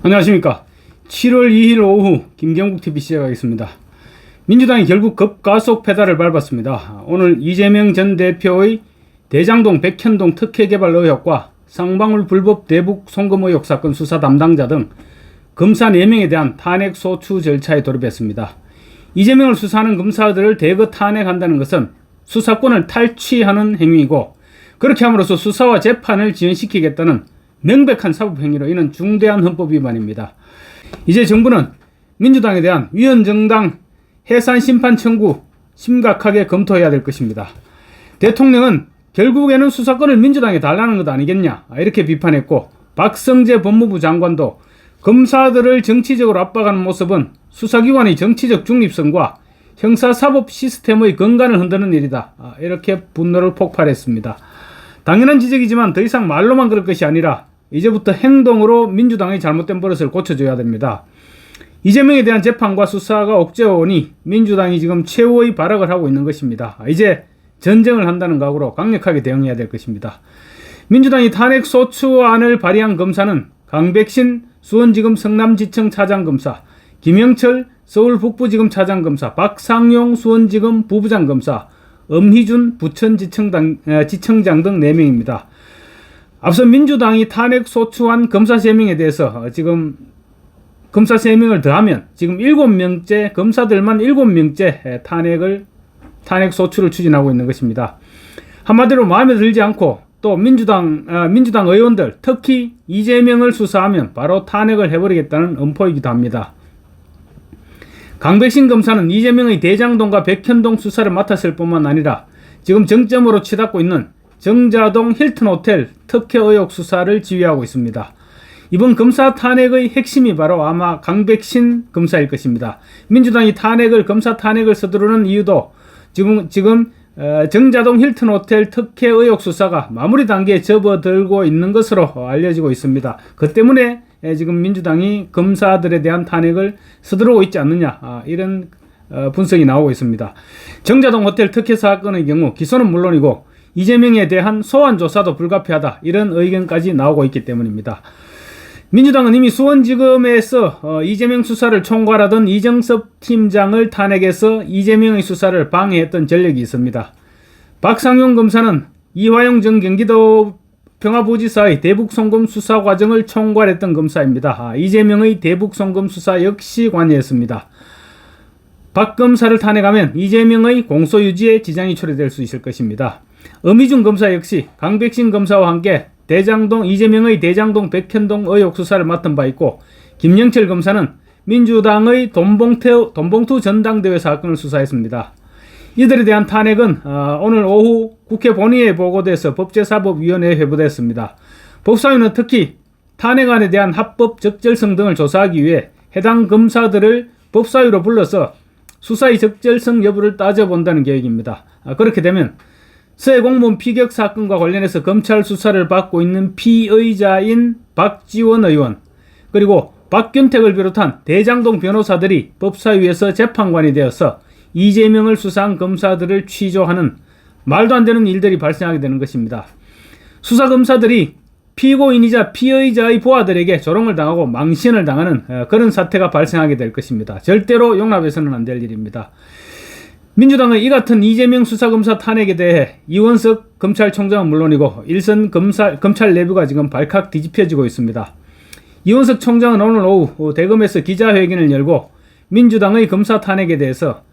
안녕하십니까. 7월 2일 오후 김경국TV 시작하겠습니다. 민주당이 결국 급가속 페달을 밟았습니다. 오늘 이재명 전 대표의 대장동 백현동 특혜개발 의혹과 쌍방울 불법 대북 송금 의혹 사건 수사 담당자 등 검사 4명에 대한 탄핵 소추 절차에 돌입했습니다. 이재명을 수사하는 검사들을 대거 탄핵한다는 것은 수사권을 탈취하는 행위이고, 그렇게 함으로써 수사와 재판을 지연시키겠다는 명백한 사법행위로 이는 중대한 헌법 위반입니다. 이제 정부는 민주당에 대한 위헌정당 해산 심판 청구 심각하게 검토해야 될 것입니다. 대통령은 결국에는 수사권을 민주당에 달라는 것 아니겠냐, 이렇게 비판했고, 박성재 법무부 장관도 검사들을 정치적으로 압박하는 모습은 수사기관의 정치적 중립성과 형사사법 시스템의根幹을 흔드는 일이다, 이렇게 분노를 폭발했습니다. 당연한 지적이지만 더 이상 말로만 그럴 것이 아니라 이제부터 행동으로 민주당의 잘못된 버릇을 고쳐줘야 됩니다. 이재명에 대한 재판과 수사가 억제오니 민주당이 지금 최후의 발악을 하고 있는 것입니다. 이제 전쟁을 한다는 각오로 강력하게 대응해야 될 것입니다. 민주당이 탄핵 소추안을 발의한 검사는 강백신 수원지검 성남지청 차장검사, 김영철 서울 북부지검 차장검사, 박상용 수원지검 부부장검사, 엄희준 부천지청장 등 4명입니다. 앞서 민주당이 탄핵 소추안 검사 3명에 대해서 지금 검사 3명을 더하면 지금 7명째, 검사들만 7명째 탄핵 소추를 추진하고 있는 것입니다. 한마디로 마음에 들지 않고 또 민주당 의원들, 특히 이재명을 수사하면 바로 탄핵을 해버리겠다는 엄포이기도 합니다. 강백신 검사는 이재명의 대장동과 백현동 수사를 맡았을 뿐만 아니라 지금 정점으로 치닫고 있는 정자동 힐튼 호텔 특혜 의혹 수사를 지휘하고 있습니다. 이번 검사 탄핵의 핵심이 바로 아마 강백신 검사일 것입니다. 민주당이 검사 탄핵을 서두르는 이유도 지금 정자동 힐튼 호텔 특혜 의혹 수사가 마무리 단계에 접어들고 있는 것으로 알려지고 있습니다. 그 때문에 지금 민주당이 검사들에 대한 탄핵을 서두르고 있지 않느냐, 이런 분석이 나오고 있습니다. 정자동 호텔 특혜 사건의 경우 기소는 물론이고 이재명에 대한 소환 조사도 불가피하다, 이런 의견까지 나오고 있기 때문입니다. 민주당은 이미 수원지검에서 이재명 수사를 총괄하던 이정섭 팀장을 탄핵해서 이재명의 수사를 방해했던 전력이 있습니다. 박상용 검사는 이화영 전 경기도 평화부지사의 대북송금 수사 과정을 총괄했던 검사입니다. 이재명의 대북송금 수사 역시 관여했습니다. 박 검사를 탄핵하면 이재명의 공소유지에 지장이 초래될 수 있을 것입니다. 엄희준 검사 역시 강백신 검사와 함께 이재명의 대장동 백현동 의혹 수사를 맡은 바 있고, 김영철 검사는 민주당의 돈봉투 전당대회 사건을 수사했습니다. 이들에 대한 탄핵은 오늘 오후 국회 본회의에 보고돼서 법제사법위원회에 회부됐습니다. 법사위는 특히 탄핵안에 대한 합법 적절성 등을 조사하기 위해 해당 검사들을 법사위로 불러서 수사의 적절성 여부를 따져본다는 계획입니다. 그렇게 되면 서해 공무원 피격 사건과 관련해서 검찰 수사를 받고 있는 피의자인 박지원 의원, 그리고 박균택을 비롯한 대장동 변호사들이 법사위에서 재판관이 되어서 이재명을 수사한 검사들을 취조하는 말도 안 되는 일들이 발생하게 되는 것입니다. 수사검사들이 피고인이자 피의자의 부하들에게 조롱을 당하고 망신을 당하는 그런 사태가 발생하게 될 것입니다. 절대로 용납해서는 안 될 일입니다. 민주당의 이 같은 이재명 수사검사 탄핵에 대해 이원석 검찰총장은 물론이고 일선 검찰 내부가 지금 발칵 뒤집혀지고 있습니다. 이원석 총장은 오늘 오후 대검에서 기자회견을 열고 민주당의 검사 탄핵에 대해서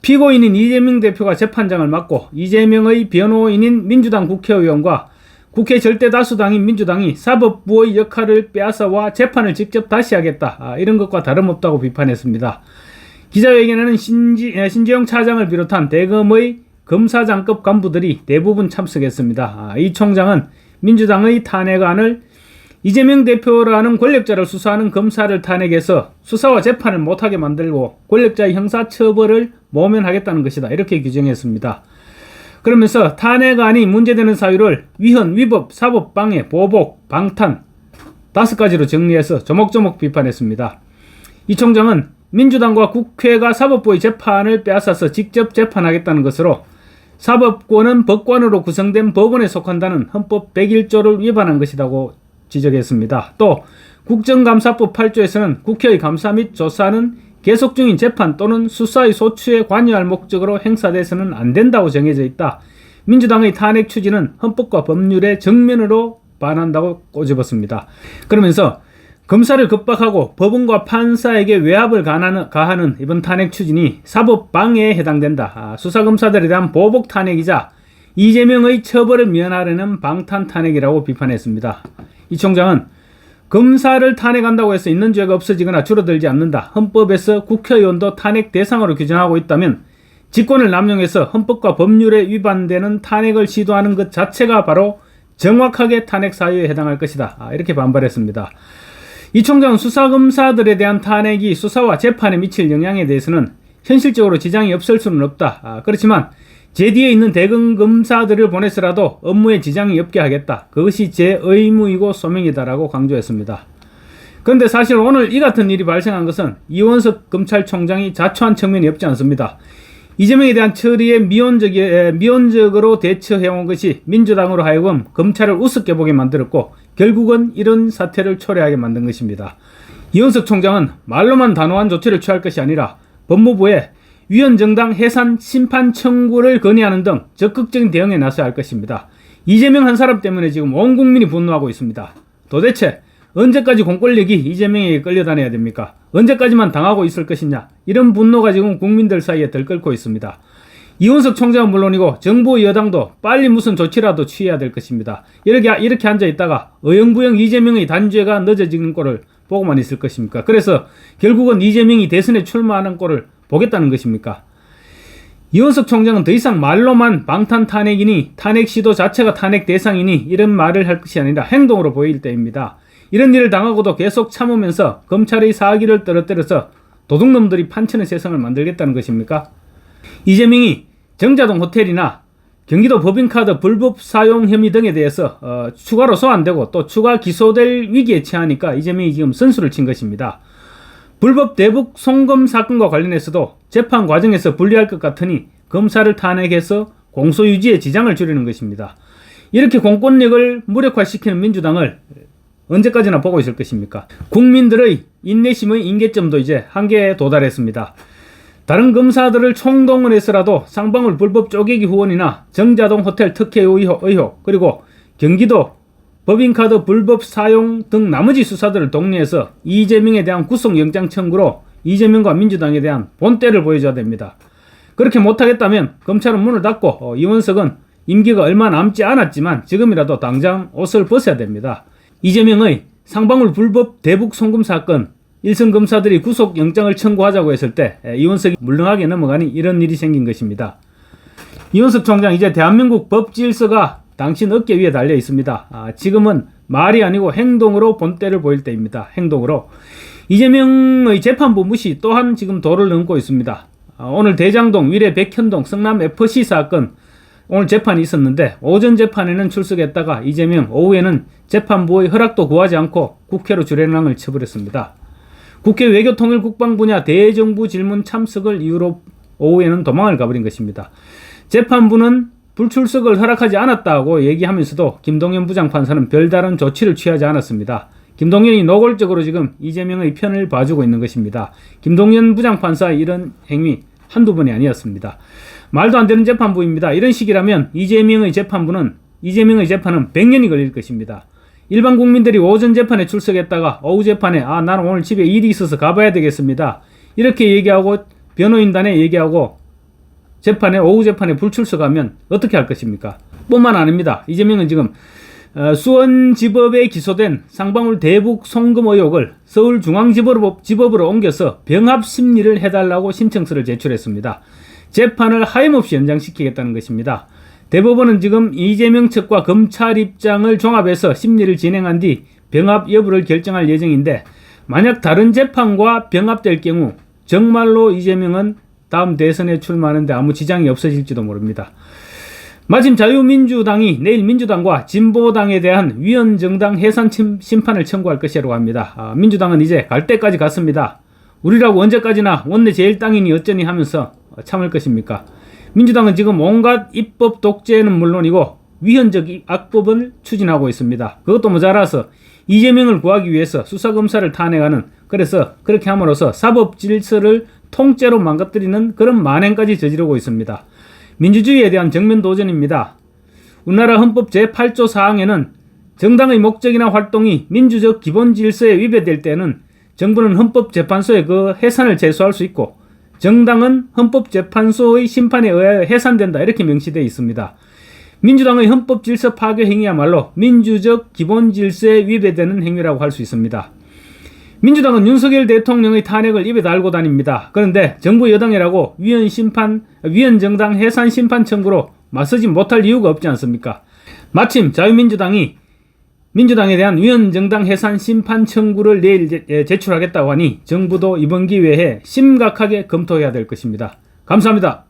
피고인인 이재명 대표가 재판장을 맡고 이재명의 변호인인 민주당 국회의원과 국회 절대다수당인 민주당이 사법부의 역할을 빼앗아와 재판을 직접 다시 하겠다, 이런 것과 다름없다고 비판했습니다. 기자회견에는 신재영 차장을 비롯한 대검의 검사장급 간부들이 대부분 참석했습니다. 이 총장은 민주당의 탄핵안을 이재명 대표라는 권력자를 수사하는 검사를 탄핵해서 수사와 재판을 못하게 만들고 권력자의 형사처벌을 모면하겠다는 것이다, 이렇게 규정했습니다. 그러면서 탄핵안이 문제되는 사유를 위헌, 위법, 사법 방해, 보복, 방탄 5가지로 정리해서 조목조목 비판했습니다. 이 총장은 민주당과 국회가 사법부의 재판을 빼앗아서 직접 재판하겠다는 것으로 사법권은 법관으로 구성된 법원에 속한다는 헌법 101조를 위반한 것이라고 지적했습니다. 또 국정감사법 8조에서는 국회의 감사 및 조사는 계속 중인 재판 또는 수사의 소추에 관여할 목적으로 행사돼서는 안 된다고 정해져 있다. 민주당의 탄핵 추진은 헌법과 법률에 정면으로 반한다고 꼬집었습니다. 그러면서 검사를 겁박하고 법원과 판사에게 외압을 가하는 이번 탄핵 추진이 사법 방해에 해당된다. 수사검사들에 대한 보복 탄핵이자 이재명의 처벌을 면하려는 방탄 탄핵이라고 비판했습니다. 이 총장은 검사를 탄핵한다고 해서 있는 죄가 없어지거나 줄어들지 않는다. 헌법에서 국회의원도 탄핵 대상으로 규정하고 있다면 직권을 남용해서 헌법과 법률에 위반되는 탄핵을 시도하는 것 자체가 바로 정확하게 탄핵 사유에 해당할 것이다. 이렇게 반발했습니다. 이 총장은 수사검사들에 대한 탄핵이 수사와 재판에 미칠 영향에 대해서는 현실적으로 지장이 없을 수는 없다. 그렇지만 제 뒤에 있는 대검 검사들을 보내서라도 업무에 지장이 없게 하겠다. 그것이 제 의무이고 소명이다라고 강조했습니다. 그런데 사실 오늘 이 같은 일이 발생한 것은 이원석 검찰총장이 자초한 측면이 없지 않습니다. 이재명에 대한 처리에 미온적으로 대처해온 것이 민주당으로 하여금 검찰을 우습게 보게 만들었고 결국은 이런 사태를 초래하게 만든 것입니다. 이원석 총장은 말로만 단호한 조치를 취할 것이 아니라 법무부에 위헌정당 해산 심판 청구를 건의하는 등 적극적인 대응에 나서야 할 것입니다. 이재명 한 사람 때문에 지금 온 국민이 분노하고 있습니다. 도대체 언제까지 공권력이 이재명에게 끌려다녀야 됩니까? 언제까지만 당하고 있을 것이냐? 이런 분노가 지금 국민들 사이에 들끓고 있습니다. 이원석 총장은 물론이고 정부 여당도 빨리 무슨 조치라도 취해야 될 것입니다. 이렇게 앉아있다가 어영부영 이재명의 단죄가 늦어지는 꼴을 보고만 있을 것입니까? 그래서 결국은 이재명이 대선에 출마하는 꼴을 보겠다는 것입니까? 이원석 총장은 더 이상 말로만 방탄 탄핵이니 탄핵 시도 자체가 탄핵 대상이니 이런 말을 할 것이 아니라 행동으로 보일 때입니다. 이런 일을 당하고도 계속 참으면서 검찰의 사기를 떨어뜨려서 도둑놈들이 판치는 세상을 만들겠다는 것입니까? 이재명이 정자동 호텔이나 경기도 법인카드 불법 사용 혐의 등에 대해서 추가로 소환되고 또 추가 기소될 위기에 처하니까 이재명이 지금 선수를 친 것입니다. 불법 대북 송금 사건과 관련해서도 재판 과정에서 불리할 것 같으니 검사를 탄핵해서 공소유지에 지장을 주려는 것입니다. 이렇게 공권력을 무력화시키는 민주당을 언제까지나 보고 있을 것입니까? 국민들의 인내심의 임계점도 이제 한계에 도달했습니다. 다른 검사들을 총동원 해서라도 쌍방울 불법 쪼개기 후원이나 정자동 호텔 특혜 의혹 그리고 경기도 법인카드 불법 사용 등 나머지 수사들을 독려해서 이재명에 대한 구속영장 청구로 이재명과 민주당에 대한 본때를 보여줘야 됩니다. 그렇게 못하겠다면 검찰은 문을 닫고 이원석은 임기가 얼마 남지 않았지만 지금이라도 당장 옷을 벗어야 됩니다. 이재명의 쌍방울 불법 대북 송금 사건 1선 검사들이 구속영장을 청구하자고 했을 때 이원석이 물렁하게 넘어가니 이런 일이 생긴 것입니다. 이원석 총장 이제 대한민국 법 질서가 당신 어깨 위에 달려 있습니다. 지금은 말이 아니고 행동으로 본때를 보일 때입니다. 행동으로. 이재명의 재판부 무시 또한 지금 도를 넘고 있습니다. 오늘 대장동, 위례 백현동, 성남 FC 사건 오늘 재판이 있었는데 오전 재판에는 출석했다가 이재명 오후에는 재판부의 허락도 구하지 않고 국회로 주례랑을 쳐버렸습니다. 국회 외교통일 국방 분야 대정부 질문 참석을 이유로 오후에는 도망을 가버린 것입니다. 재판부는 불출석을 허락하지 않았다고 얘기하면서도 김동연 부장판사는 별다른 조치를 취하지 않았습니다. 김동연이 노골적으로 지금 이재명의 편을 봐주고 있는 것입니다. 김동연 부장판사의 이런 행위 한두 번이 아니었습니다. 말도 안 되는 재판부입니다. 이런 식이라면 이재명의 재판은 100년이 걸릴 것입니다. 일반 국민들이 오전 재판에 출석했다가 오후 재판에 나는 오늘 집에 일이 있어서 가봐야 되겠습니다. 이렇게 얘기하고 변호인단에 얘기하고 오후 재판에 불출석하면 어떻게 할 것입니까? 뿐만 아닙니다. 이재명은 지금 수원지법에 기소된 쌍방울 대북 송금 의혹을 서울중앙지법으로 옮겨서 병합 심리를 해달라고 신청서를 제출했습니다. 재판을 하염없이 연장시키겠다는 것입니다. 대법원은 지금 이재명 측과 검찰 입장을 종합해서 심리를 진행한 뒤 병합 여부를 결정할 예정인데 만약 다른 재판과 병합될 경우 정말로 이재명은 다음 대선에 출마하는데 아무 지장이 없어질지도 모릅니다. 마침 자유민주당이 내일 민주당과 진보당에 대한 위헌정당 해산 심판을 청구할 것이라고 합니다. 민주당은 이제 갈 때까지 갔습니다. 우리라고 언제까지나 원내 제1당이니 어쩌니 하면서 참을 것입니까? 민주당은 지금 온갖 입법 독재는 물론이고 위헌적 악법을 추진하고 있습니다. 그것도 모자라서 이재명을 구하기 위해서 수사검사를 탄핵하는, 그래서 그렇게 함으로써 사법 질서를 통째로 망가뜨리는 그런 만행까지 저지르고 있습니다. 민주주의에 대한 정면 도전입니다. 우리나라 헌법 제8조 사항에는 정당의 목적이나 활동이 민주적 기본 질서에 위배될 때는 정부는 헌법재판소에 그 해산을 제소할 수 있고, 정당은 헌법재판소의 심판에 의하여 해산된다, 이렇게 명시되어 있습니다. 민주당의 헌법질서 파괴 행위야말로 민주적 기본 질서에 위배되는 행위라고 할 수 있습니다. 민주당은 윤석열 대통령의 탄핵을 입에 달고 다닙니다. 그런데 정부 여당이라고 위헌정당 해산 심판 청구로 맞서지 못할 이유가 없지 않습니까? 마침 자유민주당이 민주당에 대한 위헌정당 해산 심판 청구를 내일 제출하겠다고 하니 정부도 이번 기회에 심각하게 검토해야 될 것입니다. 감사합니다.